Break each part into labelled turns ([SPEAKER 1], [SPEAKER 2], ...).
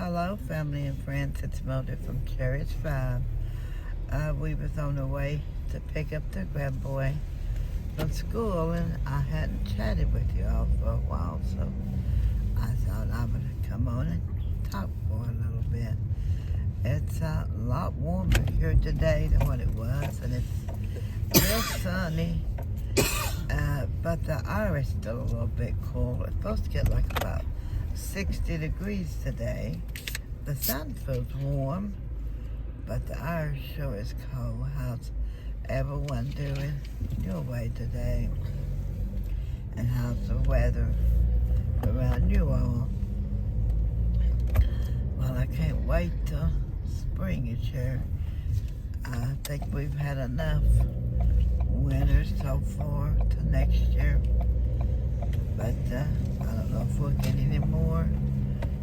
[SPEAKER 1] Hello, family and friends. It's Mildred from Cherished 5. We was on the way to pick up the grandboy from school, and I hadn't chatted with you all for a while, so I thought I would come on and talk for a little bit. It's a lot warmer here today than what it was, and it's real sunny, but the air is still a little bit cool. It's supposed to get like about 60 degrees today. The sun feels warm, but the air sure is cold. How's everyone doing your way today? And how's the weather around you all? Well, I can't wait till spring is here. I think we've had enough winters so far to next year. But I don't know if we'll get any more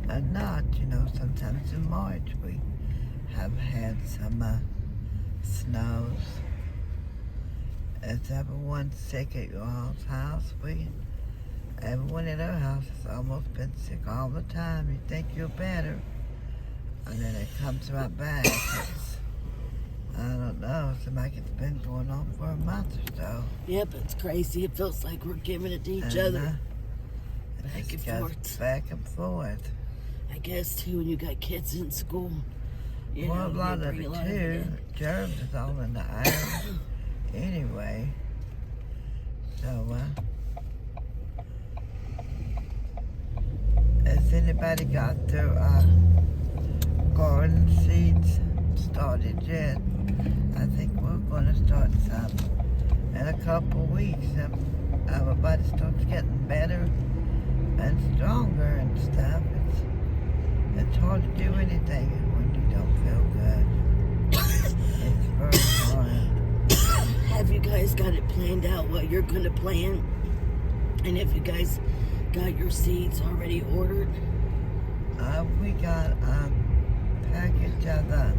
[SPEAKER 1] or not. You know, sometimes in March we have had some snows. Is everyone sick at your all's house? Everyone at our house has almost been sick all the time. You think you're better, and then it comes right back. I don't know. It seems like it's been going on for a month or so.
[SPEAKER 2] Yep, it's crazy. It feels like we're giving it to each other. Back and forth.
[SPEAKER 1] Back and forth.
[SPEAKER 2] I guess, too, when you got kids in school.
[SPEAKER 1] Well, a lot of it, too. Germs is all in the air anyway. So, has anybody got their garden seeds started yet? I think we're going to start some in a couple weeks. Everybody starts getting better and stronger and stuff. It's hard to do anything when you don't feel good. It's very hard.
[SPEAKER 2] Have you guys got it planned out what you're going to plant? And if you guys got your seeds already ordered?
[SPEAKER 1] We got a package of the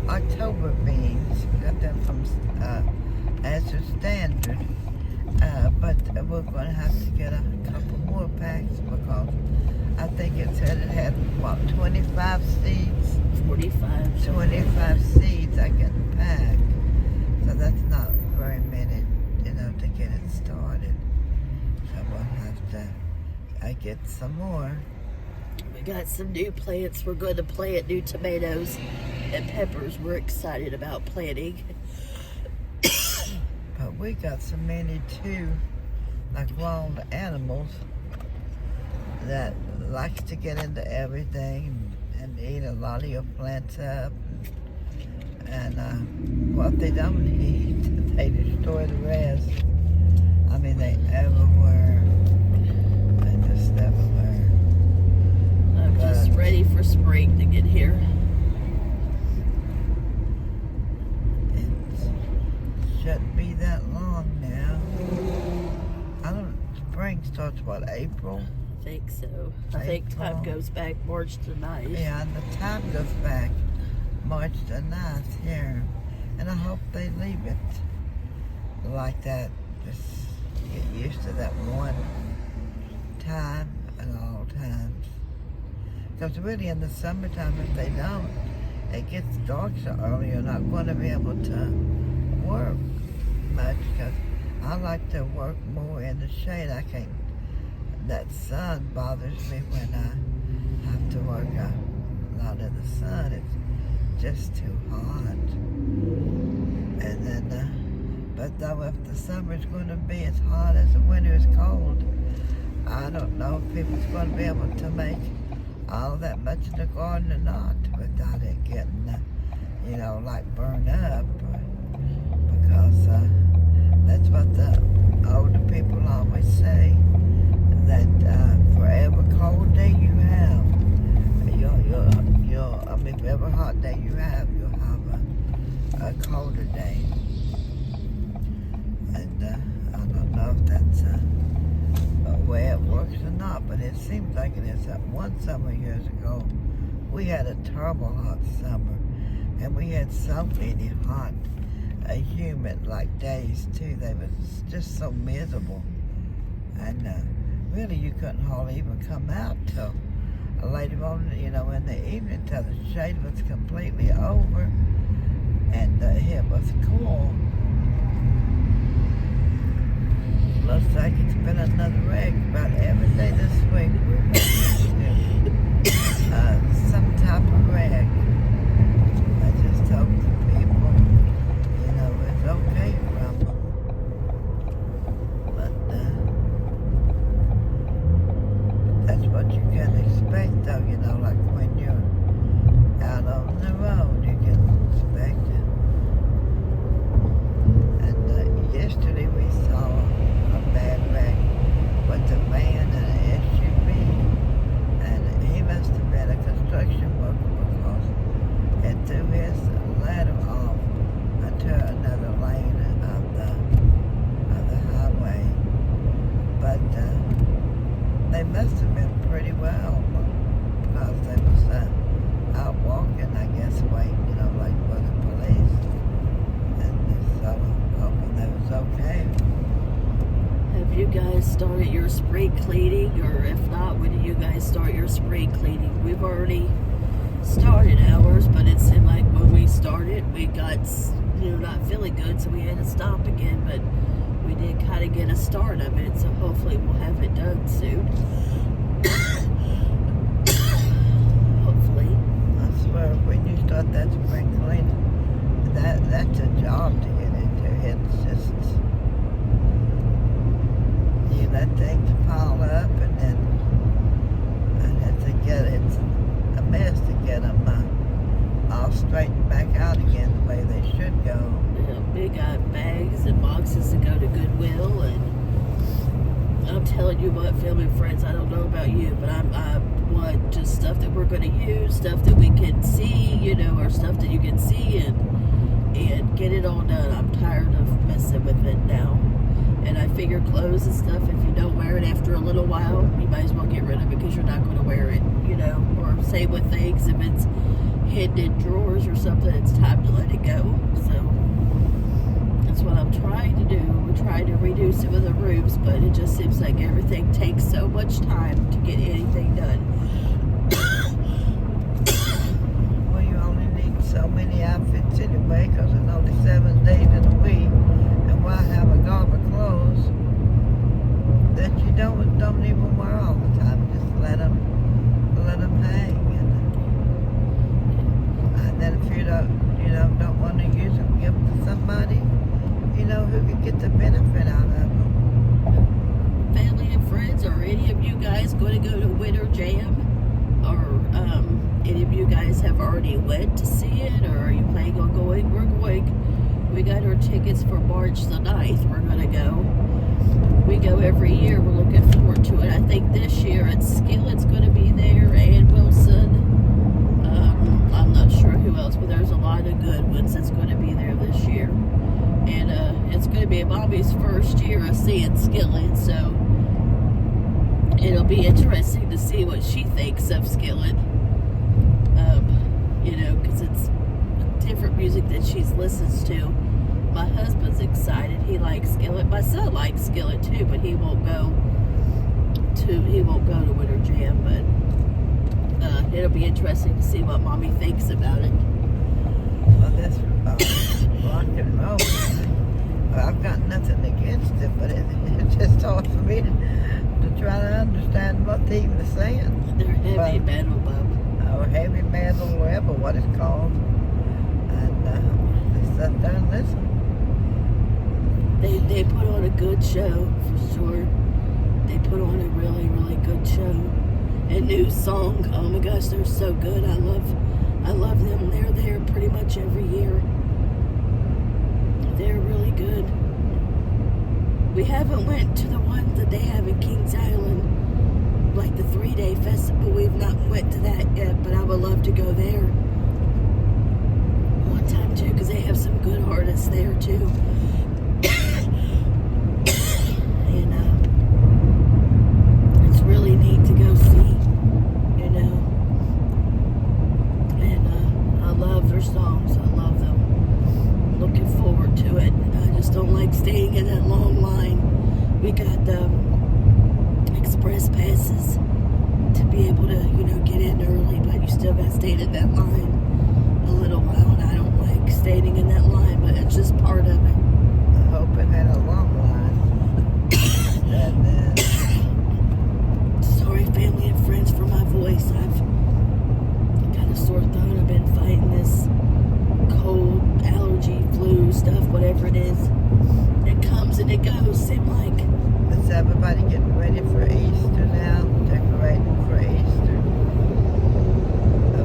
[SPEAKER 1] October beans. We got them from Asher Standard. But we're going to have to get a couple more packs because I think it said it had, 25 seeds?
[SPEAKER 2] 45.
[SPEAKER 1] 25 seeds I can pack. So that's not very many, to get it started. So we'll have to get some more.
[SPEAKER 2] We got some new plants. We're going to plant new tomatoes and peppers we're excited about planting.
[SPEAKER 1] But we got so many too, like wild animals that likes to get into everything and eat a lot of your plants up. And what they don't eat, they destroy the rest. I mean, they everywhere. They just everywhere.
[SPEAKER 2] I'm just ready for spring to get here.
[SPEAKER 1] Shouldn't be that long now. Spring starts April?
[SPEAKER 2] I think so. I think time goes back March the 9th.
[SPEAKER 1] Yeah, and the time goes back March the 9th here. And I hope they leave it like that. Just get used to that one time at all times. Because really in the summertime, if they don't, it gets dark so early, you're not going to be able to work much because I like to work more in the shade. That sun bothers me when I have to work a lot in the sun. It's just too hot. And then, but though if the summer's going to be as hot as the winter is cold, I don't know if people's going to be able to make all that much in the garden or not without it getting, burned up. Because that's what the older people always say, that for every cold day you have, for every hot day you have, you'll have a colder day. And I don't know if that's a way it works or not, but it seems like it is. One summer years ago, we had a terrible hot summer, and we had so many hot, humid days too. They was just so miserable, and really you couldn't hardly even come out till later on, in the evening till the shade was completely over, and it was cool. Looks like it's been another wreck about every day this week. Some type of wreck. I just hope the people, it's okay from them. But that's what you can expect, though, like when you're out on the road, you can expect it. And yesterday we saw a bad wreck with a van and an SUV, and he must have been a construction worker because it threw his ladder off into another lane of the highway. But they must have been pretty well because they was out walking, I guess, waiting, like for the police, and so hoping they was okay.
[SPEAKER 2] Have you guys started your spring cleaning, or if not, when do you guys start your spring cleaning? We've already started ours, but it seemed like when we started, we got, not feeling good, so we had to stop again, but we did kind of get a start of it, so hopefully we'll have it done soon. Hopefully.
[SPEAKER 1] I swear, when you start that spring cleaning, that's a job to get into. It's just, you let things pile up, and then it's a mess to get them all straightened back out again the way they should go.
[SPEAKER 2] We got bags and boxes to go to Goodwill, and I'm telling you what, family and friends, I don't know about you, but I want just stuff that we're going to use, stuff that we can see, or stuff that you can see, and get it all done. I'm tired of messing with it now. And I figure clothes and stuff, if you don't wear it after a little while, you might as well get rid of it because you're not going to wear it, or same with things, if it's hidden in drawers or something, it's time to let it go. So that's what I'm trying to do. We're trying to redo some of the rooms, but it just seems like everything takes so much time to get anything done.
[SPEAKER 1] Well, you only need so many outfits anyway, because there's only 7 days in a week, and why have a garb of clothes that you don't even wear all the time? Just let them hang, and then if you don't want to use them, give them to somebody who can get the benefit out of them.
[SPEAKER 2] Family and friends, are any of you guys going to go to Winter Jam? Or any of you guys have already went to see it? Or are you planning on going? We're going. We got our tickets for March the 9th. We're going to go. We go every year. We're looking forward to it. I think this year Skillet's going to be there, and Wilson. I'm not sure who else, but there's a lot of good ones that's going to be there this year. And it's going to be Bobby's first year of seeing Skillet, so it'll be interesting to see what she thinks of Skillet. Because it's different music that she's listens to. My husband's excited. He likes Skillet. My son likes Skillet too, but he won't go to Winter Jam. But it'll be interesting to see what Mommy thinks about it.
[SPEAKER 1] Well, that's rock and roll. Well, I've got nothing against it, but it's just hard for me to try to understand what they even saying.
[SPEAKER 2] They're heavy metal, Bob.
[SPEAKER 1] Or heavy metal, whatever what it's called. And just sit there and listen.
[SPEAKER 2] They put on a good show, for sure. They put on a really, really good show. And new song, oh my gosh, they're so good. I love them. They're there pretty much every year. They're really good. We haven't went to the one that they have in Kings Island, like the 3-day festival. We've not went to that yet, but I would love to go there one time too, because they have some good artists there too. And it's really neat to go see, and I love their songs. I love them. Looking forward to it. I just don't like staying in that long line. We got the express passes, to be able to, get in early, but you still got to stay in that line a little while, and I don't like standing in that line, but it's just part of it.
[SPEAKER 1] I hope it had a long line. And then,
[SPEAKER 2] sorry, family and friends, for my voice. I've got a sore throat. I've been fighting this cold, allergy, flu stuff, whatever it is. It comes and it goes, seem like.
[SPEAKER 1] is everybody getting ready for Easter now? Decorating for Easter?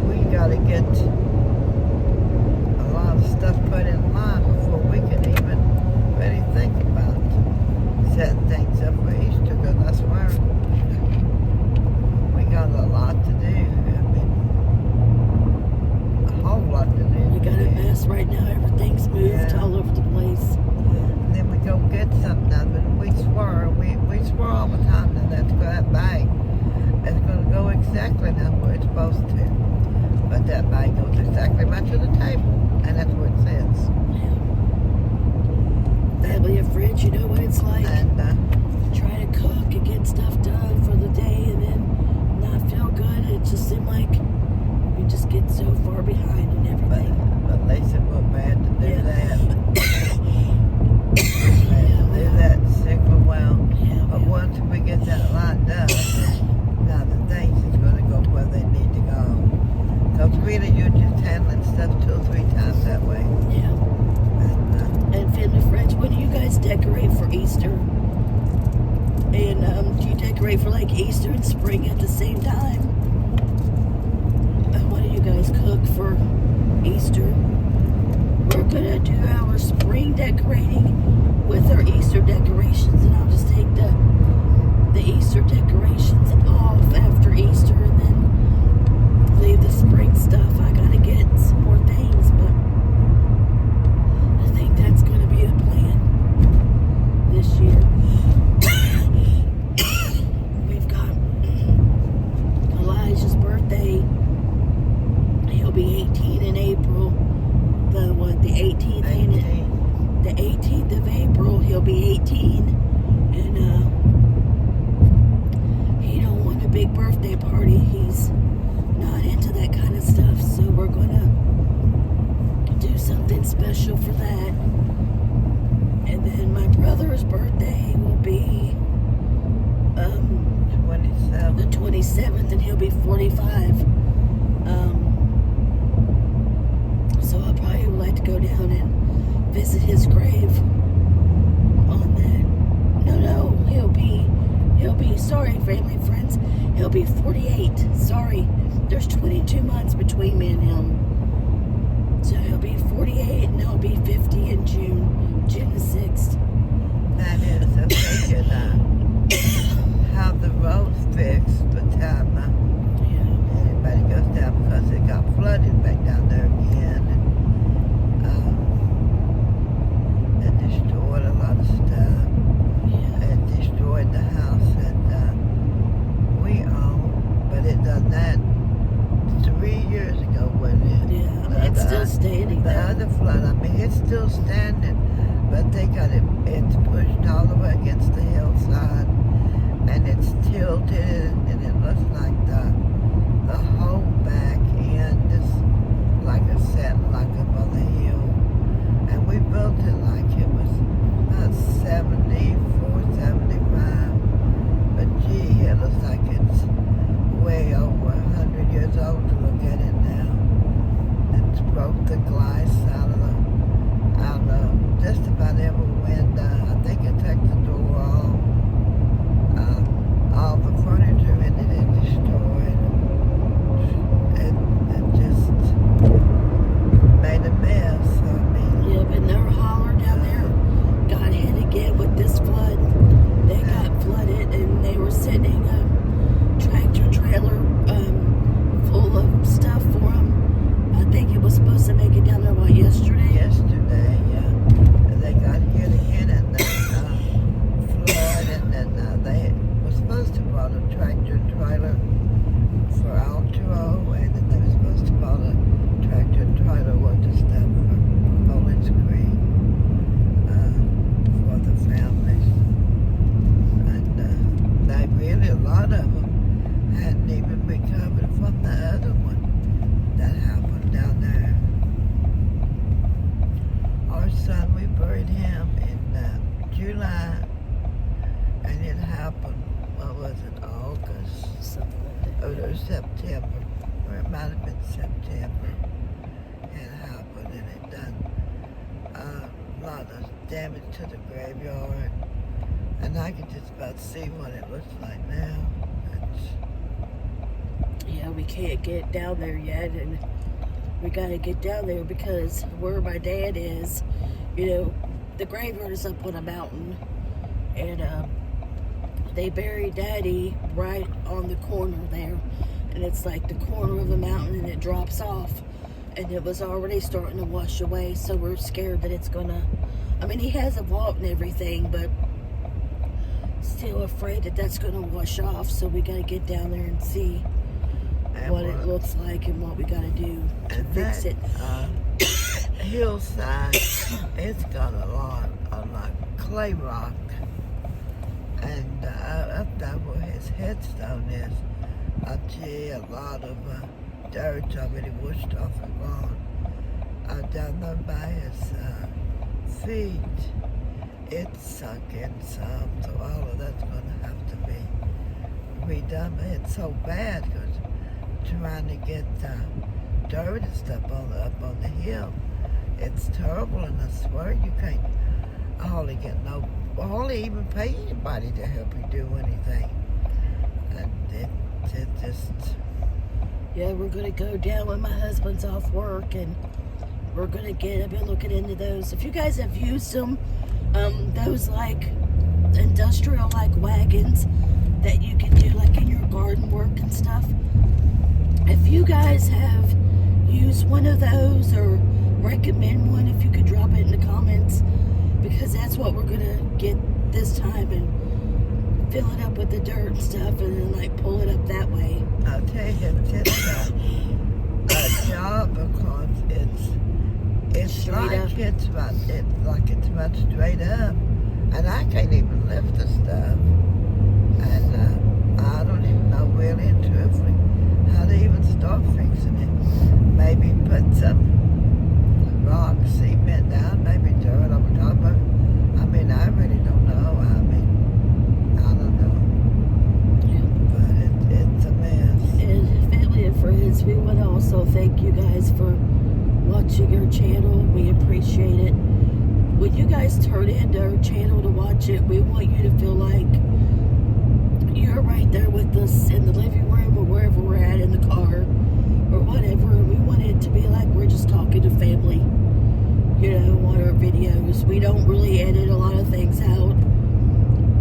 [SPEAKER 1] We gotta get a lot of stuff put in line before we can even really think about setting things up for Easter, because that's where we got a lot to do. I mean, a whole lot to do.
[SPEAKER 2] We got a mess right now. Everything's moved all over the place.
[SPEAKER 1] And then we go get something out of it, and we swear all the time that bag is going to go exactly now where it's supposed to. But that bag goes exactly right to the table, and that's where it sits.
[SPEAKER 2] Family and friends, you know what it's like.
[SPEAKER 1] And
[SPEAKER 2] try to cook and get stuff done for the day, and then not feel good. It just seems like you just get so far behind and everything.
[SPEAKER 1] but Lisa was mad to do that. But once we get that lined up, now the things is going to go where they need to go. Because really, you're just handling stuff 2 or 3 times that way.
[SPEAKER 2] Yeah. And family, friends, when do you guys decorate for Easter? And do you decorate for like Easter and spring at the same time? And what do you guys cook for Easter? We're gonna do our spring decorating with our Easter decorations, and I'll just take the Easter decorations off after Easter, and then leave the spring stuff. I gotta get some more things, but I think that's gonna be the plan this year. We've got Elijah's birthday. He'll be 18 in April. The 18th, ain't it? The 18th of April, he'll be 18, and he don't want a big birthday party. He's not into that kind of stuff, so we're gonna do something special for that. And then my brother's birthday will be
[SPEAKER 1] 27.
[SPEAKER 2] the 27th, and he'll be 45. So I probably would like to go down and visit his grave on that. No, he'll be, sorry, family and friends, he'll be 48. Sorry, there's 22 months between me and him. So he'll be 48, and he'll be 50 in June the 6th.
[SPEAKER 1] That is, if they could have the roads fixed by the time anybody goes down, because it got flooded back down there again. And destroyed a lot of stuff. It destroyed the house that we own, but it done that 3 years ago, wasn't it?
[SPEAKER 2] Yeah, it's still standing
[SPEAKER 1] The
[SPEAKER 2] there.
[SPEAKER 1] other flood, I mean, it's still standing, but they got it's pushed all the way against the hillside, and it's tilted, and it looks like the whole back end is like a set, like up on the hill. And we built it like it was about 74, 75. But gee, it looks like it's way over 100 years old to look at it now. It's broke the glass out of just about every window. I think it took the door off. All the furniture in it is destroyed. September in Hopper, and it done a lot of damage to the graveyard. And I can just about see what it looks like now.
[SPEAKER 2] Yeah, we can't get down there yet, and we gotta get down there because where my dad is, the graveyard is up on a mountain, and they buried Daddy right on the corner there, and it's like the corner of the mountain, and it drops off, and it was already starting to wash away, so we're scared that it's gonna, he has a vault and everything, but still afraid that that's gonna wash off, so we gotta get down there and see what it looks like and what we gotta do to fix it.
[SPEAKER 1] Hillside, it's got a lot of like clay rock, and up there where his headstone is, I see a lot of dirt already washed off and gone. Down there by his feet, it's sunk in some, so all of that's going to have to be redone. But it's so bad because trying to get dirt and stuff up on the hill, it's terrible, and I swear you can't hardly even pay anybody to help you do anything. And it just...
[SPEAKER 2] Yeah, we're going to go down when my husband's off work, and we're going to I've been looking into those. If you guys have used them, those like industrial like wagons that you can do like in your garden work and stuff. If you guys have used one of those or recommend one, if you could drop it in the comments, because that's what we're gonna get this time, and fill it up with the dirt and stuff, and then like pull it up that way.
[SPEAKER 1] I'll tell you, it's a job because it's like it's much straight up, and I can't even lift the stuff, and I don't even know really and truthfully how to even start fixing it. Maybe put some rock, cement down, maybe dirt over top of it. I really don't know. I don't know. Yeah. But it's a mess.
[SPEAKER 2] And family and friends, we want to also thank you guys for watching our channel. We appreciate it. When you guys turn into our channel to watch it, we want you to feel like you're right there with us in the living room or wherever we're at, in the car or whatever. We want it to be like we're just talking to family, on our videos. We don't really edit a lot of things out.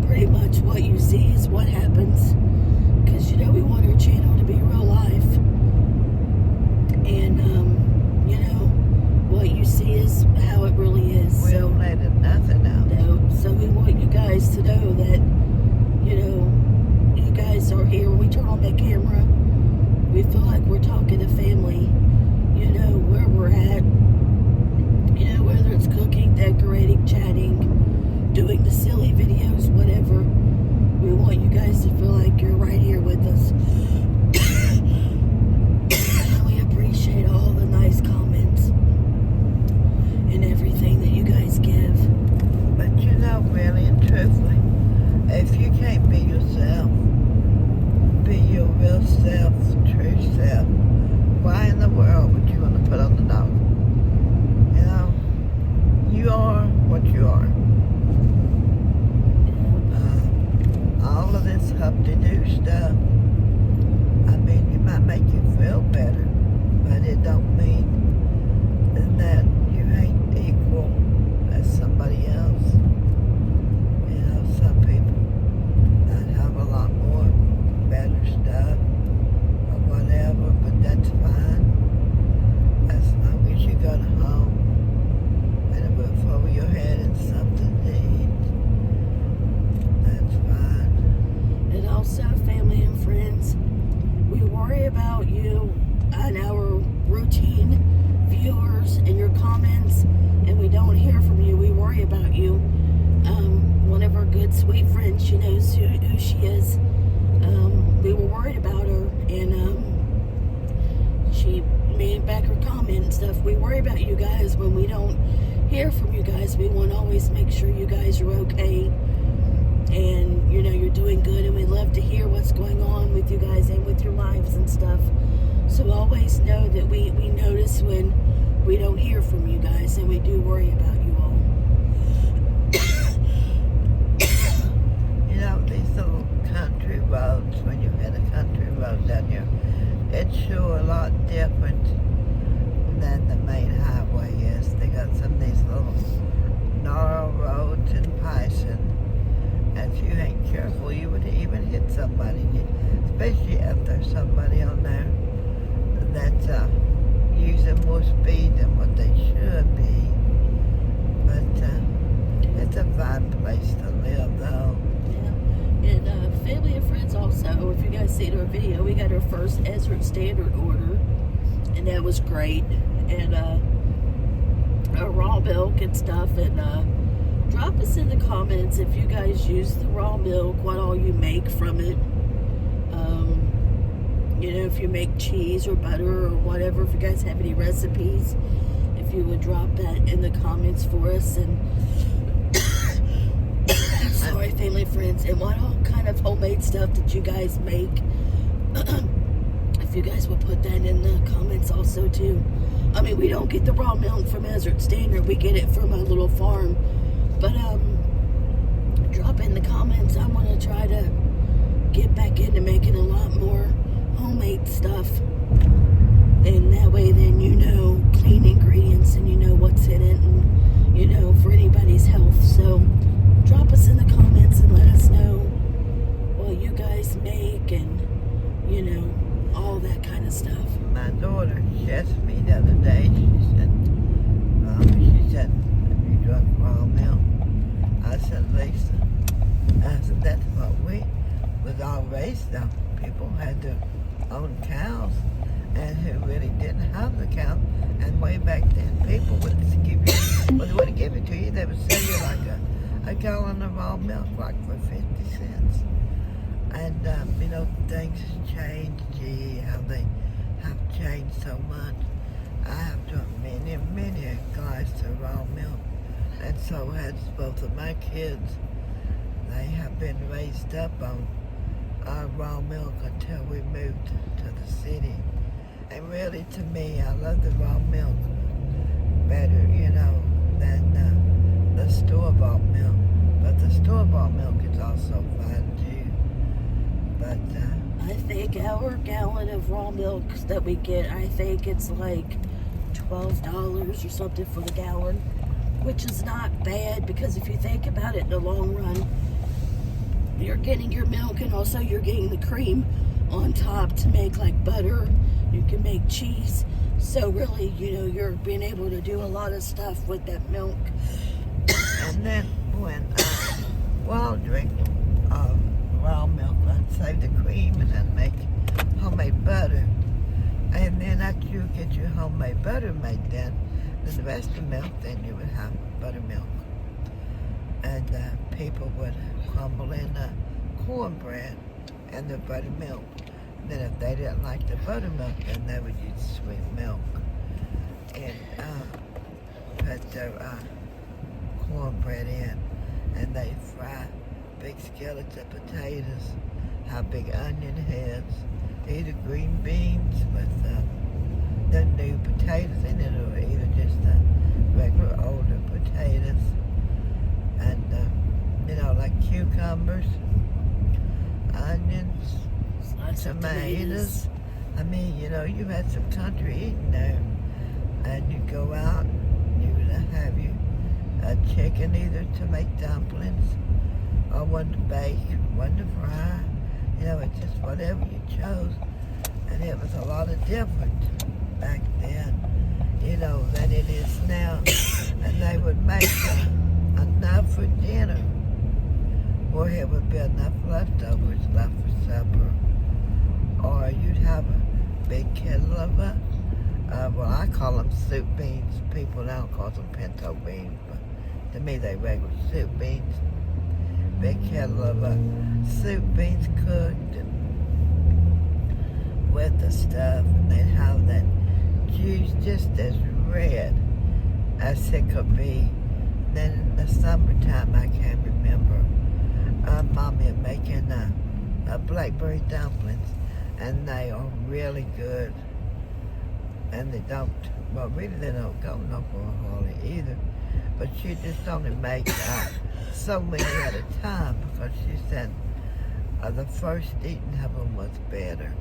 [SPEAKER 2] Pretty much what you see is what happens, because we want our channel to be real life, and what you see is how it really is.
[SPEAKER 1] We don't edit nothing out.
[SPEAKER 2] No, so we want you guys to know that you guys are here. When we turn on that camera, we feel like we're talking to family, where we're at, whether it's cooking, decorating, chatting, doing the silly videos, whatever. We want you guys to feel like you're right here with us. We appreciate all the nice comments and everything that you guys give.
[SPEAKER 1] But really and truthfully, if you can't be yourself, be your real self, true self, why in the world would you want to put on the dog? You are what you are. All of this up-to-do stuff, it might make you feel better, but it don't mean that you ain't equal as somebody else. Some people that have a lot more better stuff or whatever, but that's fine as long as you got a home and a roof over your head and something to eat. That's fine.
[SPEAKER 2] And also, family and friends, we worry about you and our routine viewers and your comments, and we don't hear from you. We worry about you. One of our good, sweet friends, she knows who she is. We were worried about her, and she made back her comment and stuff. We worry about you guys when we don't hear from you guys. We want to always make sure you guys are okay, and you're doing good, and we love to hear what's going on with you guys and with your lives and stuff. So always know that we notice when we don't hear from you guys, and we do worry about you all.
[SPEAKER 1] You know, these little country roads, when you hit a country road down here, it's sure a lot different than the main highway is. They got some of these little narrow roads in Pison, and if you ain't careful, you would even hit somebody, especially if there's somebody on there that's using more speed than what they should be. But it's a fine place to live, though.
[SPEAKER 2] Yeah. And family and friends also, if you guys seen our video, we got our first Ezra Standard order, and that was great. And raw milk and stuff. And drop us in the comments if you guys use the raw milk, what all you make from it. You know, if you make cheese or butter or whatever, if you guys have any recipes, if you would drop that in the comments for us. And sorry, family, friends, and what all kind of homemade stuff that you guys make. If you guys would put that in the comments also too. I mean, we don't get the raw milk from Ezra Standard, we get it from a little farm. But drop in the comments. I want to try to get back into making a lot more homemade stuff, and that way then you know clean ingredients and you know what's in it, and you know for anybody's health. So drop us in the comments and let us know what you guys make, and you know all that kind of stuff.
[SPEAKER 1] My daughter asked me the other day, she said, have you drunk raw milk? I said, Lisa, I said, that's what we was all raised on. People had to own cows, and who really didn't have the cow. And way back then, people would give you, well, they wouldn't give it to you. They would sell you like a gallon of raw milk, like for 50 cents. And you know, things changed. Gee, how they have changed so much. I have drunk many a glass of raw milk, and so has both of my kids. They have been raised up on raw milk until we moved to the city. And really, to me, I love the raw milk better, you know, than the store-bought milk. But the store-bought milk is also fine too. But
[SPEAKER 2] I think our gallon of raw milk that we get, I think it's like $12 or something for the gallon, which is not bad, because if you think about it in the long run, you're getting your milk and also you're getting the cream on top to make like butter. You can make cheese. So really, you know, you're being able to do a lot of stuff with that milk.
[SPEAKER 1] And then when while drinking raw milk, I'd save the cream and then make homemade butter. And then after you get your homemade butter made, then the rest of the milk, then you would have buttermilk. And people would crumble in cornbread and the buttermilk. Then if they didn't like the buttermilk, then they would use sweet milk and put their cornbread in, and they fry big skillets of potatoes, have big onion heads, either green beans with the new potatoes in it, or either just regular older potatoes, and you know, like cucumbers, onions, tomatoes. I mean, you know, you had some country eating there, and you go out, you would have you a chicken either to make dumplings, or one to bake, one to fry. You know, it's just whatever you chose. And it was a lot of different back then, you know, than it is now. And they would make enough for dinner, or it would be enough leftovers left for supper. Or you'd have a big kettle of well, I call them soup beans. People now call them pinto beans, but to me they regular soup beans. Big kettle of soup beans cooked and with the stuff, and they'd have that juice just as red as it could be. Then in the summertime, I can remember Mommy making blackberry dumplings, and they are really good. and they don't, well, really they don't go nowhere hardly either. But she just only makes so many at a time, because she said the first eating of them was better.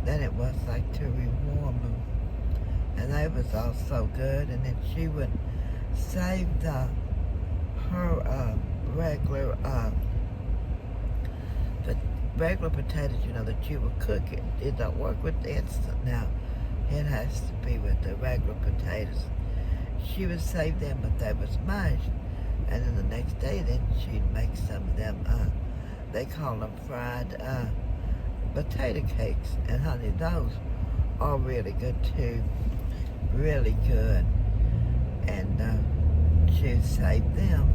[SPEAKER 1] Then it was like to rewarm them. And they was all so good. And then she would save her regular potatoes, that you would cook it. It don't work with the instant now. It has to be with the regular potatoes. She would save them, but they was mashed. And then the next day, then she'd make some of them, they call them fried potato cakes. And honey, those are really good too. Really good. And she'd save them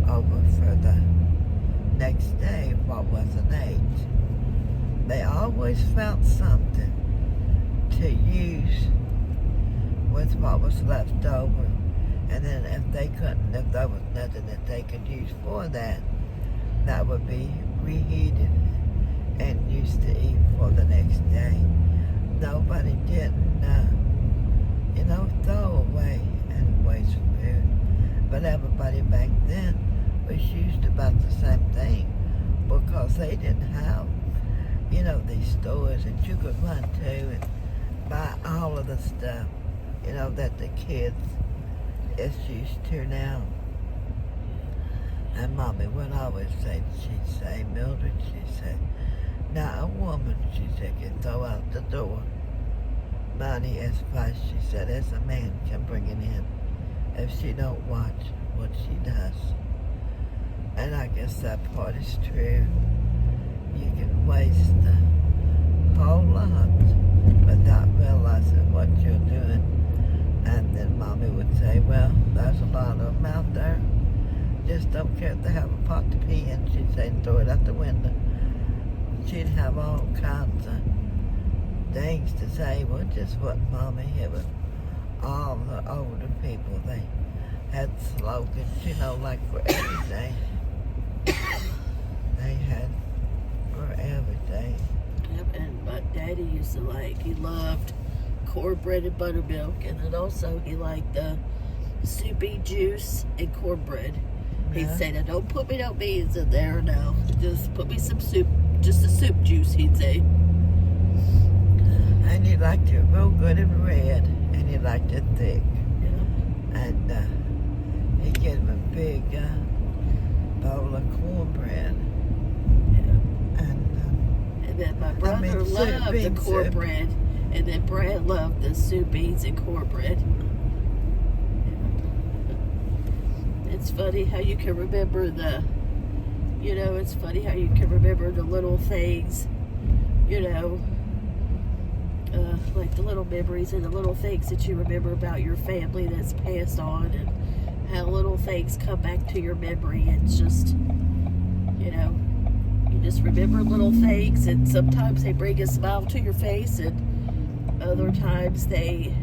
[SPEAKER 1] over for the next day, what wasn't ate. They always found something to use with what was left over. And then if there was nothing that they could use for that, that would be reheated and used to eat for the next day. Nobody didn't, throw away and waste food. But everybody back then was used about the same thing, because they didn't have, these stores that you could run to and buy all of the stuff, that the kids is used to now. And Mommy would always say, she'd say, Mildred, she said, now a woman, she said, can throw out the door money as fast, she said, as a man can bring it in, if she don't watch what she does. And I guess that part is true. You can waste a whole lot without realizing what you're doing. And then Mommy would say, well, there's a lot of them out there. Just don't care if they have a pot to pee in. She'd say, throw it out the window. She'd have all kinds of things to say. Well, just what Mommy, it was all the older people. They had slogans, like for everything. They had for everything.
[SPEAKER 2] Yep, and my daddy used to he loved cornbread and buttermilk, and then also he liked soupy juice and cornbread. He'd say, now don't put me no beans in there now. Just put me some soup, just a soup juice, he'd say.
[SPEAKER 1] And he liked it real good and red, and he liked it thick.
[SPEAKER 2] Yeah.
[SPEAKER 1] And he'd get him a big bowl of cornbread.
[SPEAKER 2] Yeah. And then my brother loved the cornbread, and then Brad loved the soup, beans, and cornbread. It's funny how you can remember it's funny how you can remember the little things, like the little memories and the little things that you remember about your family that's passed on, and how little things come back to your memory. It's just, you just remember little things, and sometimes they bring a smile to your face, and other times they,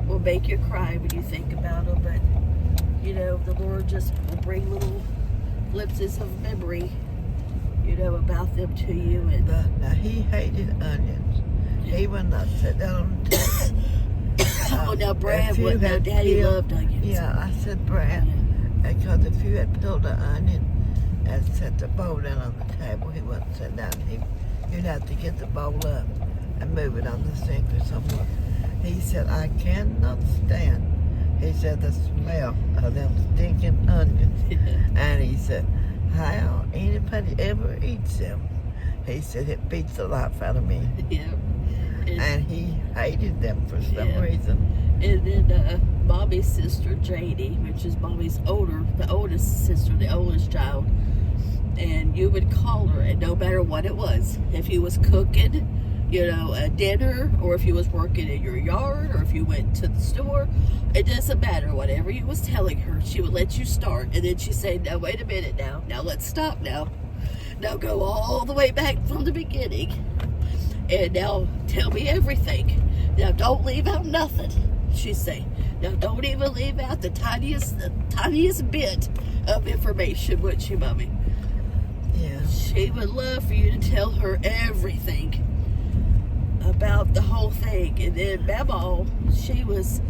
[SPEAKER 2] will make you cry when you think about them. But the Lord just will bring little glimpses of memory, about them to you. And
[SPEAKER 1] now he hated onions. He would not sit down on the table.
[SPEAKER 2] Oh, now Brad would. Now Daddy loved onions.
[SPEAKER 1] Yeah, I said Brad, because if you had peeled an onion and set the bowl down on the table, he wouldn't sit down. You'd have to get the bowl up and move it on the sink or somewhere. He said, I cannot stand. He said, the smell of them stinking onions. And he said, how anybody ever eats them? He said, it beats the life out of me.
[SPEAKER 2] Yeah.
[SPEAKER 1] And he hated them for some reason.
[SPEAKER 2] And then Mommy's sister, Janie, which is Mommy's the oldest sister, the oldest child. And you would call her, and no matter what it was, if you was cooking, a dinner, or if you was working in your yard, or if you went to the store, it doesn't matter. Whatever you was telling her, she would let you start. And then she'd say, now wait a minute now. Now let's stop now. Now go all the way back from the beginning. And now tell me everything. Now don't leave out nothing, she'd say. Now don't even leave out the tiniest bit of information, would you, Mommy?
[SPEAKER 1] Yeah.
[SPEAKER 2] She would love for you to tell her everything. about the whole thing. And then Memo, she was,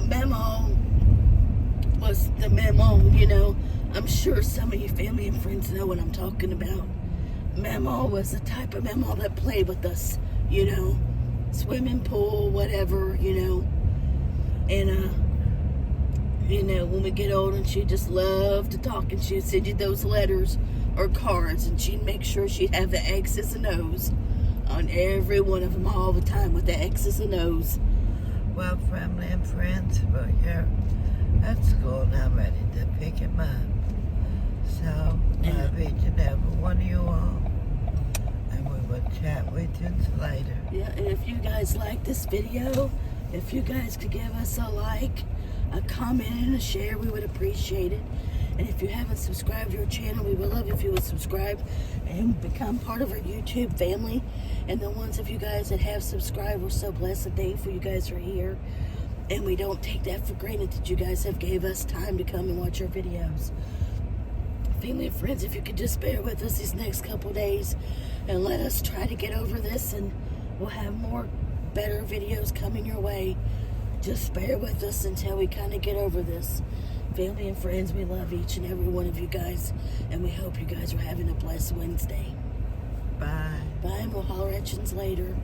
[SPEAKER 2] Memo was the Memo, I'm sure some of you family and friends know what I'm talking about. Memo was the type of Memo that played with us, swimming pool, whatever, and, when we get old, and she just loved to talk, and she'd send you those letters or cards, and she'd make sure she'd have the X's and O's on every one of them all the time with the X's and O's.
[SPEAKER 1] Well, family and friends, we're here at school now, ready to pick him up. So, love each and every one of you all. And we will chat with you later.
[SPEAKER 2] Yeah, and if you guys like this video, if you guys could give us a like, a comment, and a share, we would appreciate it. And if you haven't subscribed to our channel, we would love if you would subscribe and become part of our YouTube family. And the ones of you guys that have subscribed, we're so blessed and thankful you guys are here. And we don't take that for granted that you guys have gave us time to come and watch our videos. Family and friends, if you could just bear with us these next couple days and let us try to get over this, and we'll have more better videos coming your way. Just bear with us until we kind of get over this. Family and friends, we love each and every one of you guys, and we hope you guys are having a blessed Wednesday.
[SPEAKER 1] Bye.
[SPEAKER 2] Bye, and we'll holler at you later.